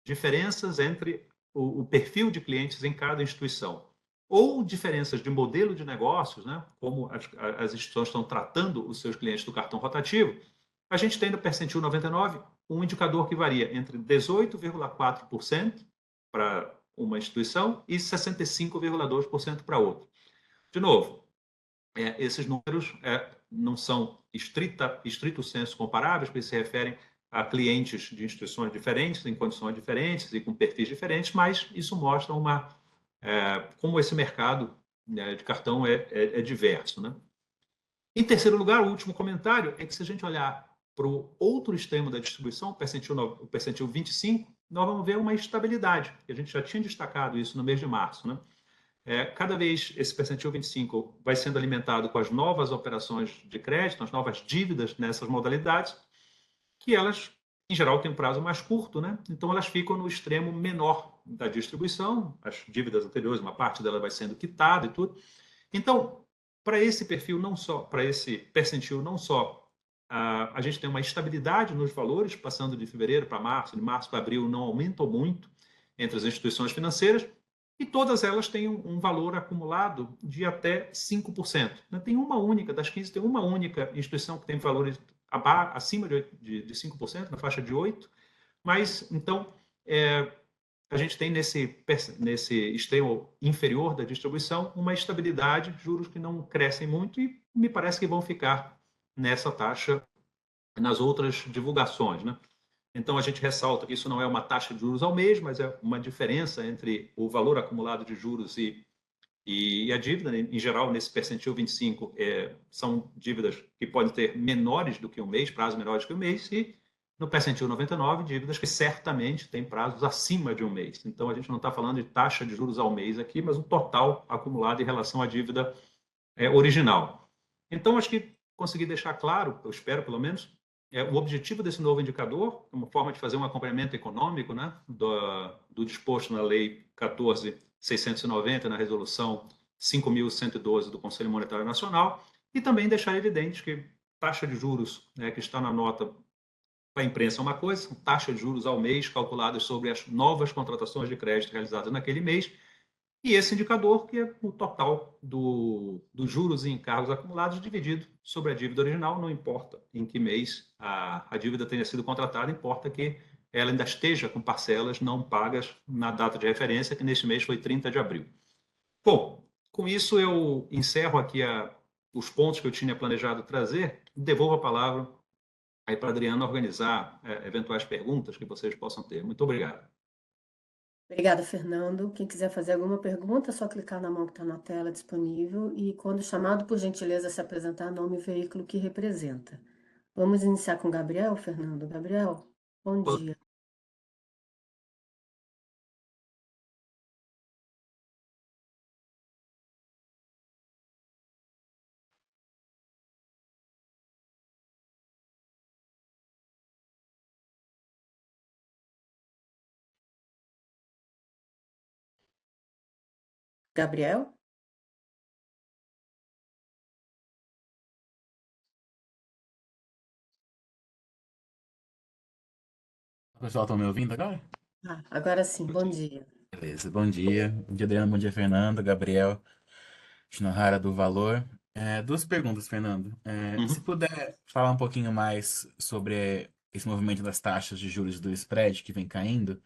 diferenças entre o perfil de clientes em cada instituição, ou diferenças de modelo de negócios, né, como as instituições estão tratando os seus clientes do cartão rotativo, a gente tem no percentil 99 um indicador que varia entre 18,4% para uma instituição e 65,2% para outra. De novo, esses números não são estrito senso comparáveis, porque se referem a clientes de instituições diferentes, em condições diferentes e com perfis diferentes, mas isso mostra como esse mercado, né, de cartão é diverso. Né? Em terceiro lugar, o último comentário é que se a gente olhar para o outro extremo da distribuição, o percentil 25, nós vamos ver uma estabilidade. A gente já tinha destacado isso no mês de março. Né? Cada vez esse percentil 25 vai sendo alimentado com as novas operações de crédito, as novas dívidas nessas modalidades, que elas em geral, têm um prazo mais curto, né? Então, elas ficam no extremo menor da distribuição, as dívidas anteriores, uma parte dela vai sendo quitada e tudo. Então, para esse perfil, não só, para esse percentil, não só a gente tem uma estabilidade nos valores, passando de fevereiro para março, de março para abril não aumentou muito entre as instituições financeiras, e todas elas têm um valor acumulado de até 5%. Tem uma única, das 15, tem uma única instituição que tem valores acima de 5%, na faixa de 8%, mas, então, a gente tem nesse extremo inferior da distribuição uma estabilidade, juros que não crescem muito e me parece que vão ficar nessa taxa nas outras divulgações, né? Então, a gente ressalta que isso não é uma taxa de juros ao mês, mas é uma diferença entre o valor acumulado de juros e a dívida. Né? Em geral, nesse percentil 25, são dívidas que podem ter menores do que um mês, prazos menores que um mês, e no percentil 99, dívidas que certamente têm prazos acima de um mês. Então, a gente não está falando de taxa de juros ao mês aqui, mas o total acumulado em relação à dívida original. Então, acho que consegui deixar claro, eu espero pelo menos, o objetivo desse novo indicador, uma forma de fazer um acompanhamento econômico, né, do disposto na Lei 14.690, na Resolução 5.112 do Conselho Monetário Nacional, e também deixar evidente que taxa de juros, que está na nota para a imprensa é uma coisa, são taxa de juros ao mês calculadas sobre as novas contratações de crédito realizadas naquele mês, e esse indicador, que é o total dos juros e encargos acumulados dividido sobre a dívida original, não importa em que mês a dívida tenha sido contratada, importa que ela ainda esteja com parcelas não pagas na data de referência, que neste mês foi 30 de abril. Bom, com isso eu encerro aqui os pontos que eu tinha planejado trazer e devolvo a palavra aí para a Adriana organizar eventuais perguntas que vocês possam ter. Muito obrigado. Obrigada, Fernando. Quem quiser fazer alguma pergunta, é só clicar na mão que está na tela disponível e, quando chamado, por gentileza, se apresentar nome e veículo que representa. Vamos iniciar com Gabriel, Fernando. Gabriel, bom dia. Gabriel? Pessoal, estão me ouvindo agora? Agora sim, bom dia. Beleza, bom dia. Bom dia, Adriano. Bom dia, Fernando. Gabriel Shinohara do Valor. Duas perguntas, Fernando. Se puder falar um pouquinho mais sobre esse movimento das taxas de juros do spread que vem caindo,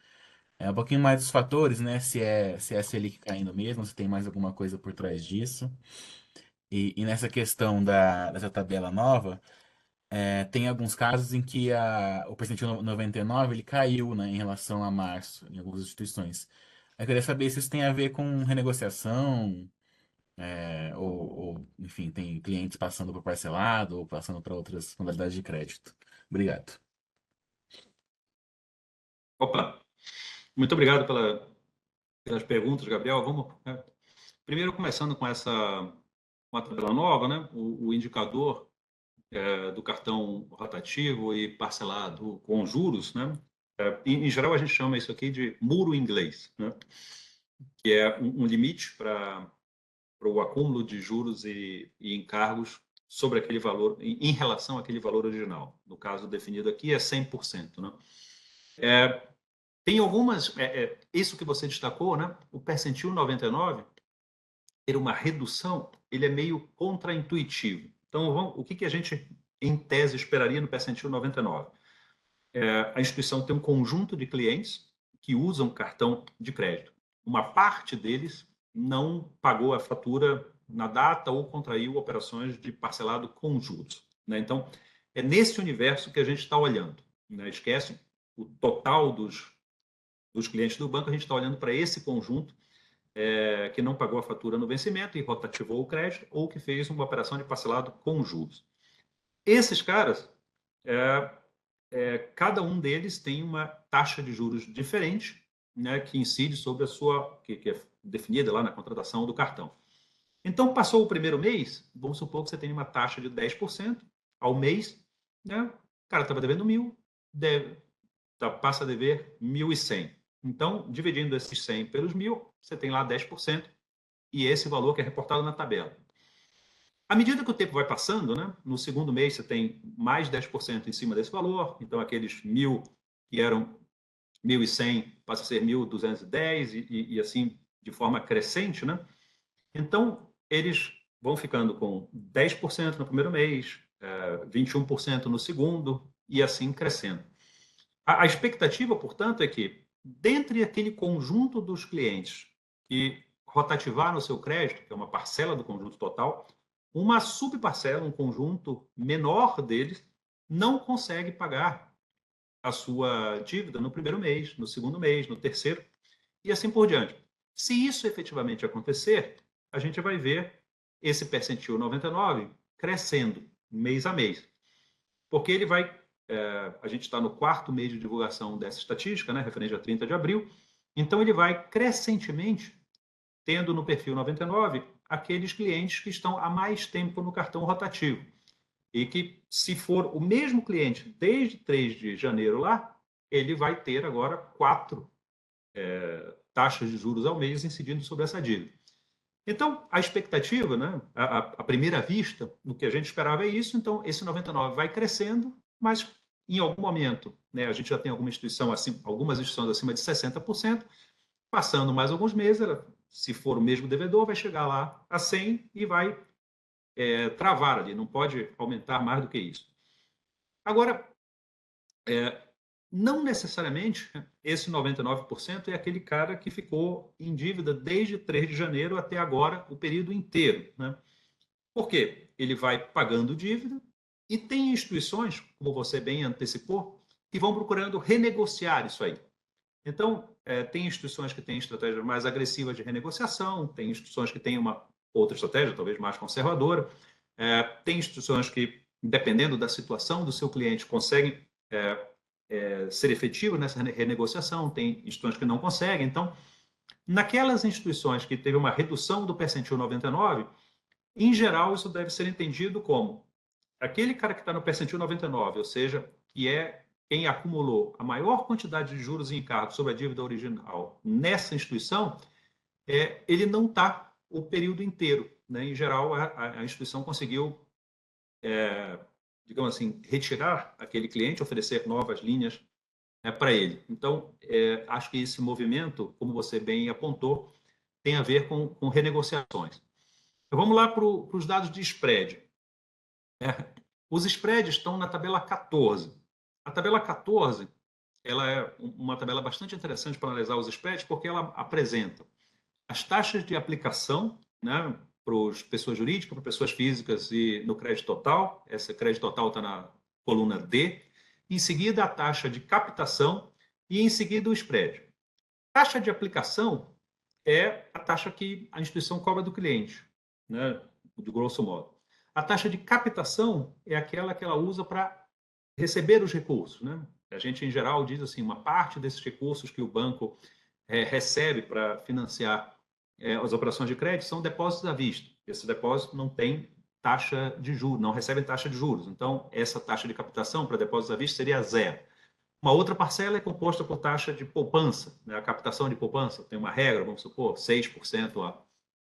um pouquinho mais dos fatores, né? Se é a Selic caindo mesmo, se tem mais alguma coisa por trás disso. E nessa questão dessa tabela nova, tem alguns casos em que o percentil 99 ele caiu, né, em relação a março, em algumas instituições. Eu queria saber se isso tem a ver com renegociação, enfim, tem clientes passando por parcelado ou passando para outras modalidades de crédito. Obrigado. Opa, muito obrigado pelas perguntas, Gabriel. Vamos, primeiro começando com uma tabela nova, né? O indicador do cartão rotativo e parcelado com juros, né? Em geral, a gente chama isso aqui de muro inglês, né? Que é um limite para o acúmulo de juros e encargos sobre aquele valor, em relação àquele valor original. No caso definido aqui é 100%, né? Tem algumas, isso que você destacou, né? O percentil 99, ter uma redução, ele é meio contraintuitivo. Então, o que a gente, em tese, esperaria no percentil 99? A instituição tem um conjunto de clientes que usam cartão de crédito. Uma parte deles não pagou a fatura na data ou contraiu operações de parcelado com juros, né? Então, é nesse universo que a gente está olhando, né? Esquece o total dos clientes do banco, a gente está olhando para esse conjunto que não pagou a fatura no vencimento e rotativou o crédito ou que fez uma operação de parcelado com juros. Esses caras, cada um deles tem uma taxa de juros diferente, né, que incide sobre a sua, que é definida lá na contratação do cartão. Então, passou o primeiro mês, vamos supor que você tem uma taxa de 10% ao mês, né? O cara estava devendo 1.000, passa a dever 1.100. Então, dividindo esses 100 pelos 1.000, você tem lá 10%, e esse valor que é reportado na tabela. À medida que o tempo vai passando, né, no segundo mês você tem mais 10% em cima desse valor, então aqueles 1.000 que eram 1.100 passa a ser 1.210 e assim de forma crescente, né? Então, eles vão ficando com 10% no primeiro mês, 21% no segundo e assim crescendo. A expectativa, portanto, é que, dentre aquele conjunto dos clientes que rotativaram o seu crédito, que é uma parcela do conjunto total, uma subparcela, um conjunto menor deles, não consegue pagar a sua dívida no primeiro mês, no segundo mês, no terceiro, e assim por diante. Se isso efetivamente acontecer, a gente vai ver esse percentil 99 crescendo mês a mês, porque ele vai a gente está no quarto mês de divulgação dessa estatística, né, referente a 30 de abril, então ele vai crescentemente tendo no perfil 99 aqueles clientes que estão há mais tempo no cartão rotativo. E que, se for o mesmo cliente desde 3 de janeiro lá, ele vai ter agora 4 taxas de juros ao mês incidindo sobre essa dívida. Então, a expectativa, né, à primeira vista, o que a gente esperava é isso, então esse 99 vai crescendo, mas em algum momento, né, a gente já tem algumas instituições acima de 60%, passando mais alguns meses, ela, se for o mesmo devedor, vai chegar lá a 100 e vai travar ali, não pode aumentar mais do que isso. Agora, não necessariamente esse 99% é aquele cara que ficou em dívida desde 3 de janeiro até agora, o período inteiro, né? Por quê? Ele vai pagando dívida e tem instituições, como você bem antecipou, que vão procurando renegociar isso aí. Então, tem instituições que têm estratégias mais agressivas de renegociação, tem instituições que têm uma outra estratégia, talvez mais conservadora, tem instituições que, dependendo da situação do seu cliente, conseguem ser efetivas nessa renegociação, tem instituições que não conseguem. Então, naquelas instituições que teve uma redução do percentil 99, em geral, isso deve ser entendido como aquele cara que está no percentil 99, ou seja, que é quem acumulou a maior quantidade de juros e encargos sobre a dívida original nessa instituição, ele não está o período inteiro, né? Em geral, a instituição conseguiu, digamos assim, retirar aquele cliente, oferecer novas linhas para ele. Então, acho que esse movimento, como você bem apontou, tem a ver com renegociações. Então, vamos lá para os dados de spread. Os spreads estão na tabela 14. A tabela 14 ela é uma tabela bastante interessante para analisar os spreads, porque ela apresenta as taxas de aplicação, né, para as pessoas jurídicas, para pessoas físicas e no crédito total. Esse crédito total está na coluna D. Em seguida, a taxa de captação e, em seguida, o spread. Taxa de aplicação é a taxa que a instituição cobra do cliente, né, de grosso modo. A taxa de captação é aquela que ela usa para receber os recursos, né? A gente, em geral, diz assim, uma parte desses recursos que o banco recebe para financiar as operações de crédito são depósitos à vista. Esse depósito não tem taxa de juros, não recebe taxa de juros. Então, essa taxa de captação para depósitos à vista seria zero. Uma outra parcela é composta por taxa de poupança, né? A captação de poupança tem uma regra, vamos supor, 6%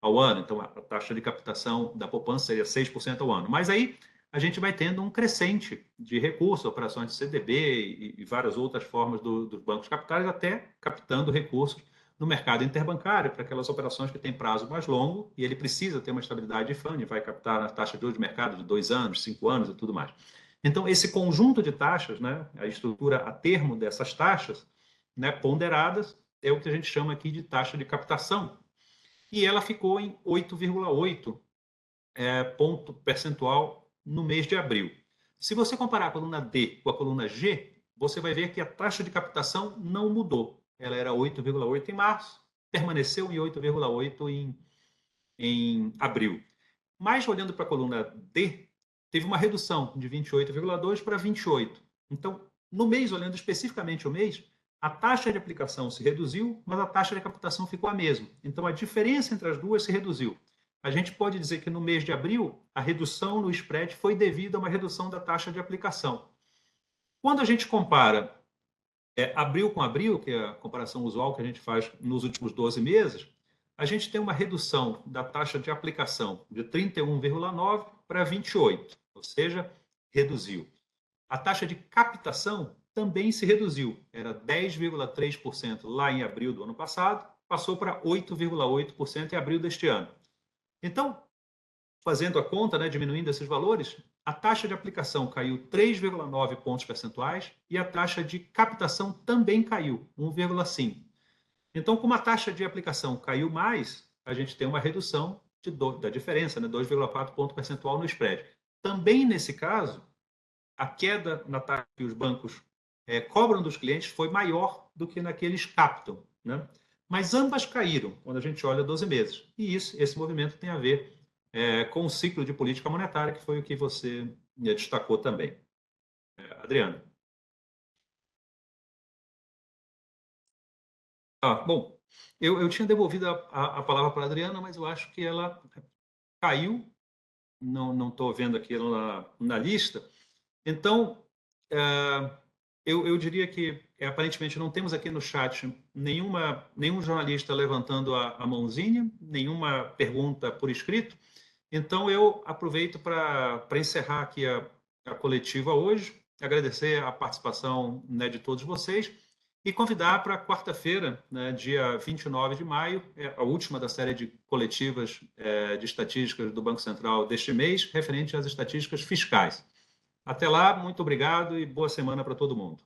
ao ano. Então, a taxa de captação da poupança seria 6% ao ano. Mas aí a gente vai tendo um crescente de recursos, operações de CDB e várias outras formas dos bancos capitais, até captando recursos no mercado interbancário para aquelas operações que têm prazo mais longo e ele precisa ter uma estabilidade de funding, vai captar a taxa de juros de mercado de 2 anos, 5 anos e tudo mais. Então, esse conjunto de taxas, né, a estrutura a termo dessas taxas, né, ponderadas, é o que a gente chama aqui de taxa de captação. E ela ficou em 8,8 ponto percentual no mês de abril. Se você comparar a coluna D com a coluna G, você vai ver que a taxa de captação não mudou. Ela era 8,8 em março, permaneceu em 8,8 em abril. Mas, olhando para a coluna D, teve uma redução de 28,2 para 28. Então, no mês, olhando especificamente o mês, a taxa de aplicação se reduziu, mas a taxa de captação ficou a mesma. Então, a diferença entre as duas se reduziu. A gente pode dizer que no mês de abril, a redução no spread foi devido a uma redução da taxa de aplicação. Quando a gente compara abril com abril, que é a comparação usual que a gente faz nos últimos 12 meses, a gente tem uma redução da taxa de aplicação de 31,9 para 28, ou seja, reduziu. A taxa de captação também se reduziu, era 10,3% lá em abril do ano passado, passou para 8,8% em abril deste ano. Então, fazendo a conta, né, diminuindo esses valores, a taxa de aplicação caiu 3,9 pontos percentuais e a taxa de captação também caiu, 1,5. Então, como a taxa de aplicação caiu mais, a gente tem uma redução da diferença, né, 2,4 ponto percentual no spread. Também nesse caso, a queda na taxa que os bancos cobram dos clientes foi maior do que na que eles captam, né? Mas ambas caíram quando a gente olha 12 meses. E esse movimento tem a ver com o ciclo de política monetária, que foi o que você destacou também. Adriano. Bom, eu tinha devolvido a palavra para a Adriana, mas eu acho que ela caiu, não estou vendo aqui na lista. Então, eu diria que, aparentemente, não temos aqui no chat nenhum jornalista levantando a mãozinha, nenhuma pergunta por escrito. Então, eu aproveito para encerrar aqui a coletiva hoje, agradecer a participação, né, de todos vocês e convidar para quarta-feira, né, dia 29 de maio, a última da série de coletivas de estatísticas do Banco Central deste mês, referente às estatísticas fiscais. Até lá, muito obrigado e boa semana para todo mundo.